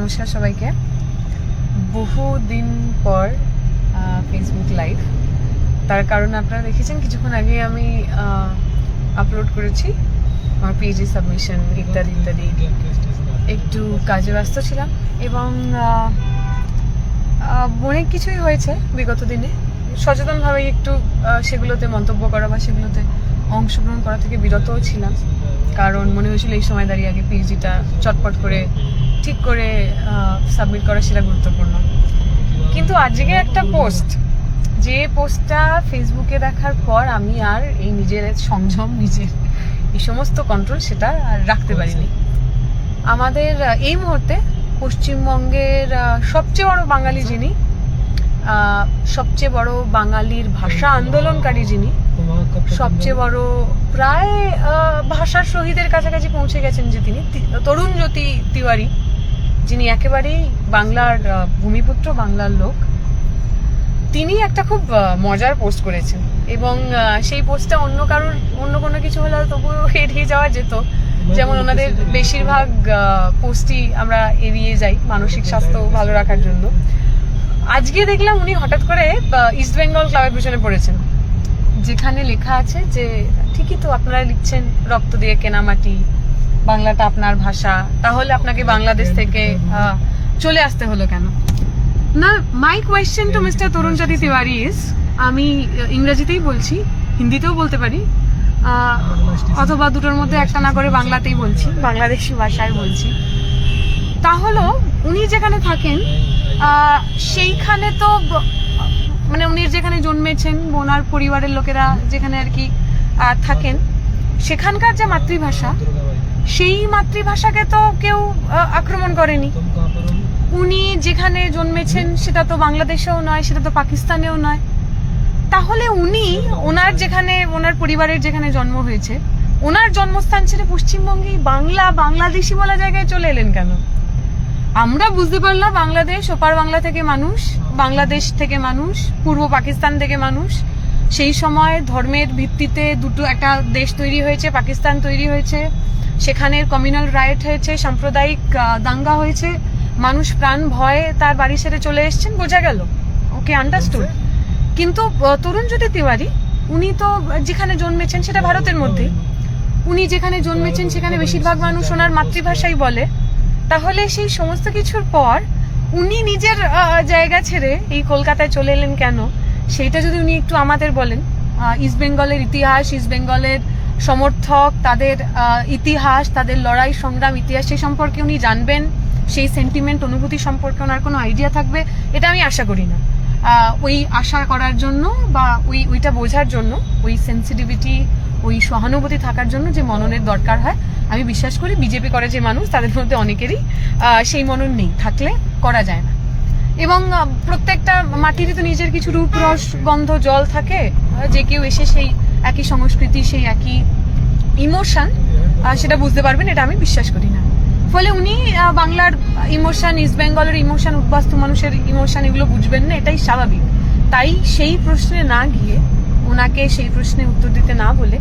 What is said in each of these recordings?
নমস্কার সবাইকে। বহুদিন পর ফেসবুক লাইভ, তার কারণ আপনারা দেখেছেন কিছুক্ষণ আগে আমি আপলোড করেছি আমার পিএইচডি সাবমিশন ইত্যাদি ইত্যাদি। একটু কাজে ব্যস্ত ছিলাম এবং অনেক কিছুই হয়েছে বিগত দিনে। সচেতনভাবে একটু সেগুলোতে মন্তব্য করা বা সেগুলোতে অংশগ্রহণ করা থেকে বিরতও ছিলাম, কারণ মনে হয়েছিল এই সময় দাঁড়িয়ে আগে পিএইচডিটা চটপট করে ঠিক করে সাবমিট করা সেটা গুরুত্বপূর্ণ। কিন্তু আজকে একটা পোস্ট, যে পোস্টটা ফেসবুকে দেখার পর আমি আর এই নিজের সংযম, নিজের এই সমস্ত কন্ট্রোল সেটা আর রাখতে পারিনি। আমাদের এই মুহূর্তে পশ্চিমবঙ্গের সবচেয়ে বড় বাঙালি যিনি, সবচেয়ে বড় বাঙালির ভাষা আন্দোলনকারী যিনি, সবচেয়ে বড় প্রায় ভাষার শহীদের কাছাকাছি পৌঁছে গেছেন যে তিনি, তরুণজ্যোতি তিওয়ারি, যিনি একেবারেই বাংলার ভূমিপুত্র, বাংলার লোক, তিনি একটা খুব মজার পোস্ট করেছেন। এবং সেই পোস্টটা অন্য কোনো কিছু হলে তবুও এড়িয়ে যাওয়া যেত, যেমন ওনাদের বেশিরভাগ পোস্টই আমরা এড়িয়ে যাই মানসিক স্বাস্থ্য ভালো রাখার জন্য। আজকে দেখলাম উনি হঠাৎ করে ইস্ট বেঙ্গল ক্লাবের পিছনে পড়েছেন, যেখানে লেখা আছে যে ঠিকই তো আপনারা লিখছেন রক্ত দিয়ে কেনা মাটি, বাংলাটা আপনার ভাষা, তাহলে আপনাকে বাংলাদেশ থেকে চলে আসতে হলো কেন? না, my question to Mister Tarunjyoti Tiwari is, আমি ইংরেজিতেই বলছি, হিন্দিতেও বলতে পারি, অথবা দুটোর মধ্যে একটা না করে বাংলাতেই বলছি, বাংলাদেশি ভাষায় বলছি। তাহলে উনি যেখানে থাকেন সেইখানে তো মানে উনি যেখানে জন্মেছেন, ওনার পরিবারের লোকেরা যেখানে আর কি থাকেন, সেখানকার যে মাতৃভাষা, সেই মাতৃভাষাকে তো কেউ আক্রমণ করেনি। উনি যেখানে জন্মেছেন সেটা তো বাংলাদেশেও নয়, সেটা তো পাকিস্তানেও নয়। তাহলে উনি ওনার যেখানে, ওনার পরিবারের যেখানে জন্ম হয়েছে, ওনার জন্মস্থান ছেড়ে পশ্চিমবঙ্গে বাংলাদেশি বলা জায়গায় চলে এলেন কেন? আমরা বুঝতে পারলাম বাংলাদেশ, ওপার বাংলা থেকে মানুষ, বাংলাদেশ থেকে মানুষ, পূর্ব পাকিস্তান থেকে মানুষ। সেই সময় ধর্মের ভিত্তিতে দুটো একটা দেশ তৈরি হয়েছে, পাকিস্তান তৈরি হয়েছে, সেখানে কমিউনাল রাইট হয়েছে, সাম্প্রদায়িক দাঙ্গা হয়েছে, মানুষ প্রাণ ভয়ে তার বাড়ি ছেড়ে চলে এসছেন, বোঝা গেল, ওকে, আন্ডারস্টুড। কিন্তু তরুণজ্যোতি তিওয়ারি, উনি তো যেখানে জন্মেছেন সেটা ভারতের মধ্যেই, উনি যেখানে জন্মেছেন সেখানে বেশিরভাগ মানুষ ওনার মাতৃভাষাই বলে। তাহলে সেই সমস্ত কিছুর পর উনি নিজের জায়গা ছেড়ে এই কলকাতায় চলে এলেন কেন, সেইটা যদি উনি একটু আমাদের বলেন। ইস্ট বেঙ্গলের ইতিহাস, ইস্ট বেঙ্গলের সমর্থক, তাদের ইতিহাস, তাদের লড়াই সংগ্রাম ইতিহাস, সেই সম্পর্কে উনি জানবেন, সেই সেন্টিমেন্ট অনুভূতি সম্পর্কে ওনার কোনো আইডিয়া থাকবে, এটা আমি আশা করি না। ওই আশা করার জন্য বা ওইটা বোঝার জন্য, ওই সেন্সিটিভিটি, ওই সহানুভূতি থাকার জন্য যে মননের দরকার হয়, আমি বিশ্বাস করি বিজেপি করে যে মানুষ, তাদের মধ্যে অনেকেরই সেই মনন নেই, থাকলে করা যায় না। এবং প্রত্যেকটা মাটিরই তো নিজের কিছু রূপ, রস, গন্ধ, জল থাকে, যে কেউ এসে সেই একই সংস্কৃতি, সেই একই ইমোশন সেটা বুঝতে পারবেন, এটা আমি বিশ্বাস করি না। ফলে উনি বাংলার ইমোশন, ইস্ট বেঙ্গলের ইমোশন, উদ্বাস্তু মানুষের ইমোশন, এগুলো বুঝবেন না, এটাই স্বাভাবিক। তাই সেই প্রশ্নে না গিয়ে, ওনাকে সেই প্রশ্নে উত্তর দিতে না বলে,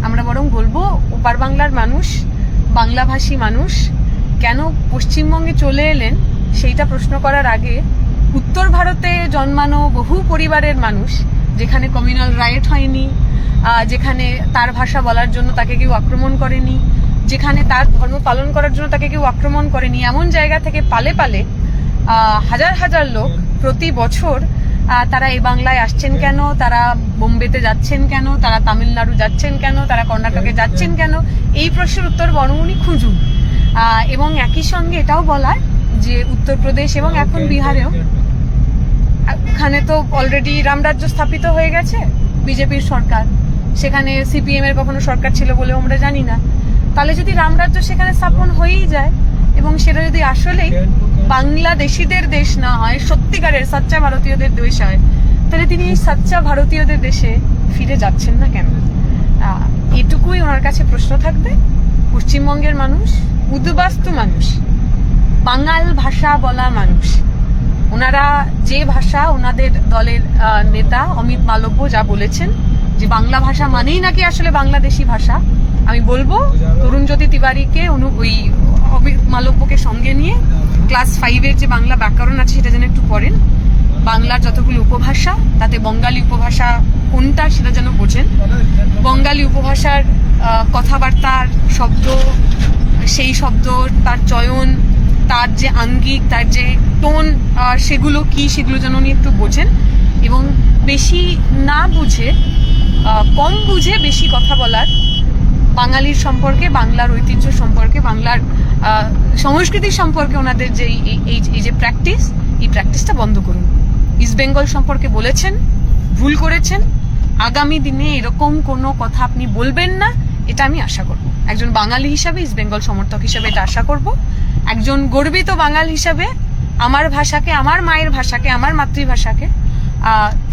আমরা বরং বলবো ওপার বাংলার মানুষ, বাংলাভাষী মানুষ কেন পশ্চিমবঙ্গে চলে এলেন, সেইটা প্রশ্ন করার আগে উত্তর ভারতে জন্মানো বহু পরিবারের মানুষ, যেখানে কমিউনাল রাইট হয়নি, যেখানে তার ভাষা বলার জন্য তাকে কেউ আক্রমণ করেনি, যেখানে তার ধর্ম পালন করার জন্য তাকে কেউ আক্রমণ করেনি, এমন জায়গা থেকে পালে পালে হাজার হাজার লোক প্রতি বছর তারা এই বাংলায় আসছেন কেন, তারা বোম্বেতে যাচ্ছেন কেন, তারা তামিলনাড়ু যাচ্ছেন কেন, তারা কর্ণাটকে যাচ্ছেন কেন, এই প্রশ্নের উত্তর বরং উনি খুঁজুন। এবং একই সঙ্গে এটাও বলার যে উত্তরপ্রদেশ এবং এখন বিহারেও, এখানে তো অলরেডি রামরাজ্য স্থাপিত হয়ে গেছে, বিজেপির সরকার, সেখানে সিপিএম এর কখনো সরকার ছিল বলেও আমরা জানি না। তাহলে যদি রামরাজ্য সেখানে স্থাপন হয়েই যায় এবং সেটা যদি আসলেই বাংলাদেশিদের দেশ না হয়, সত্যিকারের সাচ্চা ভারতীয়দের দেশ হয়, তাহলে তিনি এই সাচ্চা ভারতীয়দের দেশে ফিরে যাচ্ছেন না কেন? এটুকুই ওনার কাছে প্রশ্ন থাকবে। পশ্চিমবঙ্গের মানুষ, উদ্বাস্তু মানুষ, বাঙাল ভাষা বলা মানুষ, ওনারা যে ভাষা, ওনাদের দলের নেতা অমিত মালব্য যা বলেছেন যে বাংলা ভাষা মানেই নাকি আসলে বাংলাদেশি ভাষা, আমি বলবো তরুণজ্যোতি তিওয়ারিকে ওই অমিত মালব্যকে সঙ্গে নিয়ে ক্লাস 5-এর যে বাংলা ব্যাকরণ আছে সেটা যেন একটু পড়েন, বাংলার যতগুলো উপভাষা তাতে বঙ্গালী উপভাষা কোনটা সেটা যেন বোঝেন, বঙ্গালী উপভাষার কথাবার্তার শব্দ, সেই শব্দ তার চয়ন, তার যে আঙ্গিক, তার যে টোন, সেগুলো কি সেগুলো যেন উনি একটু বোঝেন, এবং বেশি না বুঝে কম বুঝে বেশি কথা বলার, বাঙালির সম্পর্কে, বাংলার ঐতিহ্য সম্পর্কে, বাংলার সংস্কৃতির সম্পর্কে ওনাদের যে এই যে প্র্যাকটিস, এই প্র্যাকটিসটা বন্ধ করুন। ইস্ট বেঙ্গল সম্পর্কে বলেছেন, ভুল করেছেন, আগামী দিনে এরকম কোনো কথা আপনি বলবেন না, এটা আমি আশা করব। একজন বাঙালি হিসাবে, ইস্ট বেঙ্গল সমর্থক হিসাবে এটা আশা করব। একজন গর্বিত বাঙাল হিসাবে আমার ভাষাকে, আমার মায়ের ভাষাকে, আমার মাতৃভাষাকে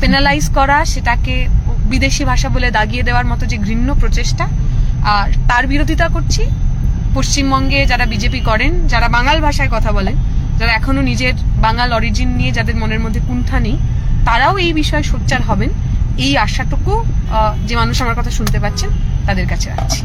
পেনালাইজ করা, সেটাকে বিদেশি ভাষা বলে দাগিয়ে দেওয়ার মতো যে ঘৃণ্য প্রচেষ্টা, তার বিরোধিতা করছি। পশ্চিমবঙ্গে যারা বিজেপি করেন, যারা বাঙাল ভাষায় কথা বলেন, যারা এখনো নিজের বাঙাল অরিজিন নিয়ে যাদের মনের মধ্যে কুণ্ঠা নেই, তারাও এই বিষয়ে সোচ্চার হবেন, এই আশাটুকু যে মানুষ আমার কথা শুনতে পাচ্ছেন তাদের কাছে রাখছি।